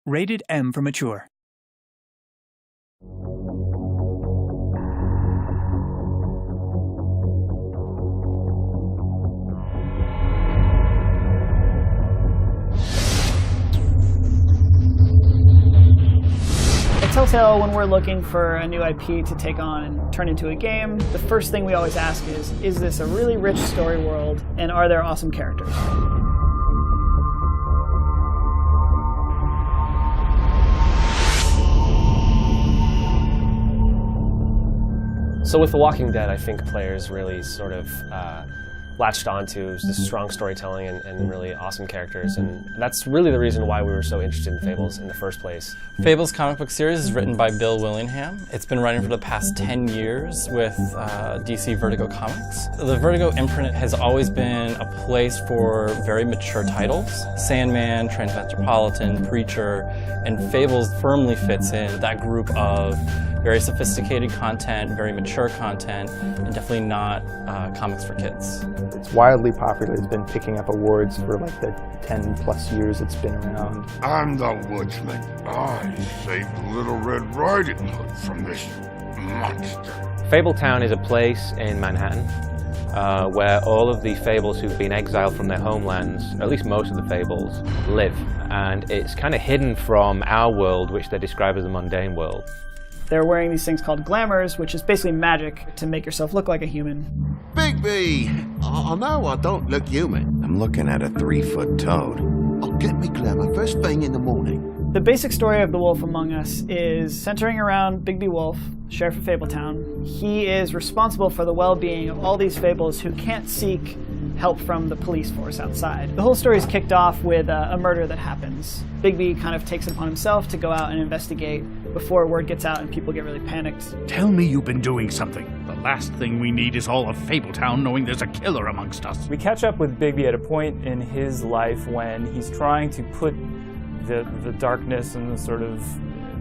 Rated M for mature. At Telltale, when we're looking for a new IP to take on and turn into a game, the first thing we always ask is this a really rich story world, and are there awesome characters? So with The Walking Dead, I think players really sort of latched onto this strong storytelling and really awesome characters, and that's really the reason why we were so interested in Fables in the first place. Fables comic book series is written by Bill Willingham. It's been running for the past 10 years with DC Vertigo Comics. The Vertigo imprint has always been a place for very mature titles. Sandman, Transmetropolitan, Preacher, and Fables firmly fits in that group of very sophisticated content, very mature content, and definitely not comics for kids. It's wildly popular. It's been picking up awards for like the 10 plus years it's been around. I'm the woodsman. I saved Little Red Riding Hood from this monster. Fabletown is a place in Manhattan where all of the Fables who've been exiled from their homelands, at least most of the Fables, live. And it's kind of hidden from our world, which they describe as the mundane world. They're wearing these things called glamours, which is basically magic to make yourself look like a human. Bigby! I know I don't look human. I'm looking at a 3-foot toad. I'll get me glamour first thing in the morning. The basic story of The Wolf Among Us is centering around Bigby Wolf, sheriff of Fabletown. He is responsible for the well-being of all these Fables who can't seek help from the police force outside. The whole story is kicked off with a murder that happens. Bigby kind of takes it upon himself to go out and investigate before word gets out and people get really panicked. Tell me you've been doing something. The last thing we need is all of Fabletown knowing there's a killer amongst us. We catch up with Bigby at a point in his life when he's trying to put the darkness and the sort of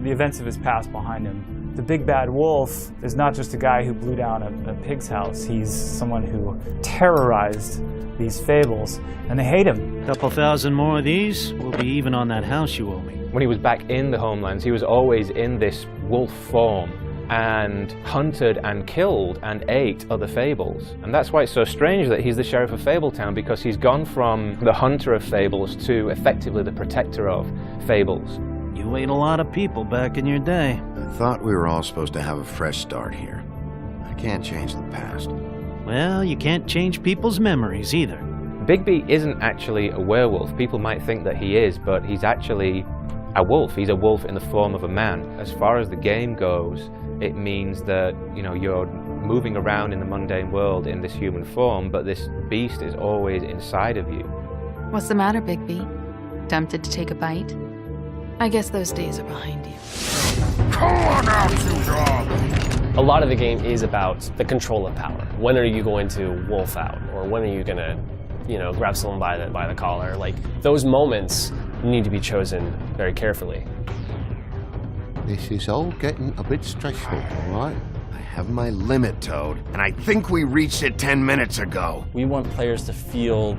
the events of his past behind him. The big bad wolf is not just a guy who blew down a pig's house. He's someone who terrorized these Fables, and they hate him. Couple thousand more of these, we'll be even on that house you owe me. When he was back in the homelands, he was always in this wolf form and hunted and killed and ate other Fables. And that's why it's so strange that he's the sheriff of Fabletown, because he's gone from the hunter of Fables to effectively the protector of Fables. You ate a lot of people back in your day. I thought we were all supposed to have a fresh start here. I can't change the past. Well, you can't change people's memories either. Bigby isn't actually a werewolf. People might think that he is, but he's actually a wolf. He's a wolf in the form of a man. As far as the game goes, it means that, you know, you're moving around in the mundane world in this human form, but this beast is always inside of you. What's the matter, Bigby? Tempted to take a bite? I guess those days are behind you. Come on out, you dog! A lot of the game is about the control of power. When are you going to wolf out? Or when are you going to, grab someone by the collar? Like, those moments need to be chosen very carefully. This is all getting a bit stressful, all right? I have my limit, Toad, and I think we reached it 10 minutes ago. We want players to feel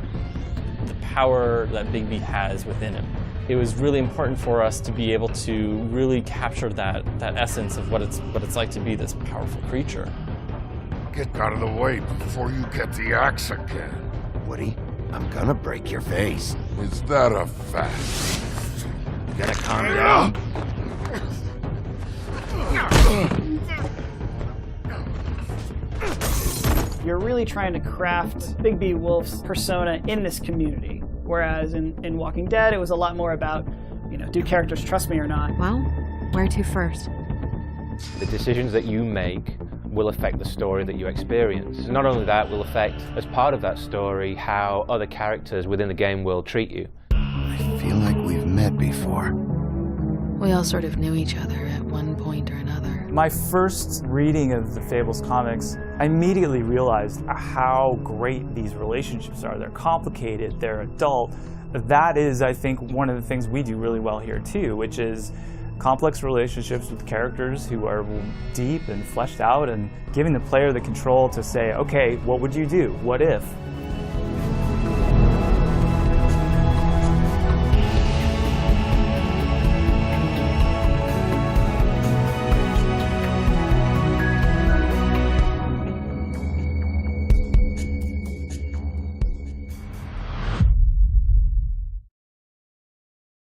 the power that Bigby has within him. It was really important for us to be able to really capture that essence of what it's like to be this powerful creature. Get out of the way before you get the axe again. Woody, I'm gonna break your face. Is that a fact? You gotta calm down. You're really trying to craft Bigby Wolf's persona in this community. Whereas in Walking Dead, it was a lot more about, do characters trust me or not? Well, where to first? The decisions that you make will affect the story that you experience. Not only that, will affect, as part of that story, how other characters within the game will treat you. I feel like we've met before. We all sort of knew each other at one point or another. My first reading of the Fables comics, I immediately realized how great these relationships are. They're complicated, they're adult. That is, I think, one of the things we do really well here too, which is complex relationships with characters who are deep and fleshed out, and giving the player the control to say, okay, what would you do? What if?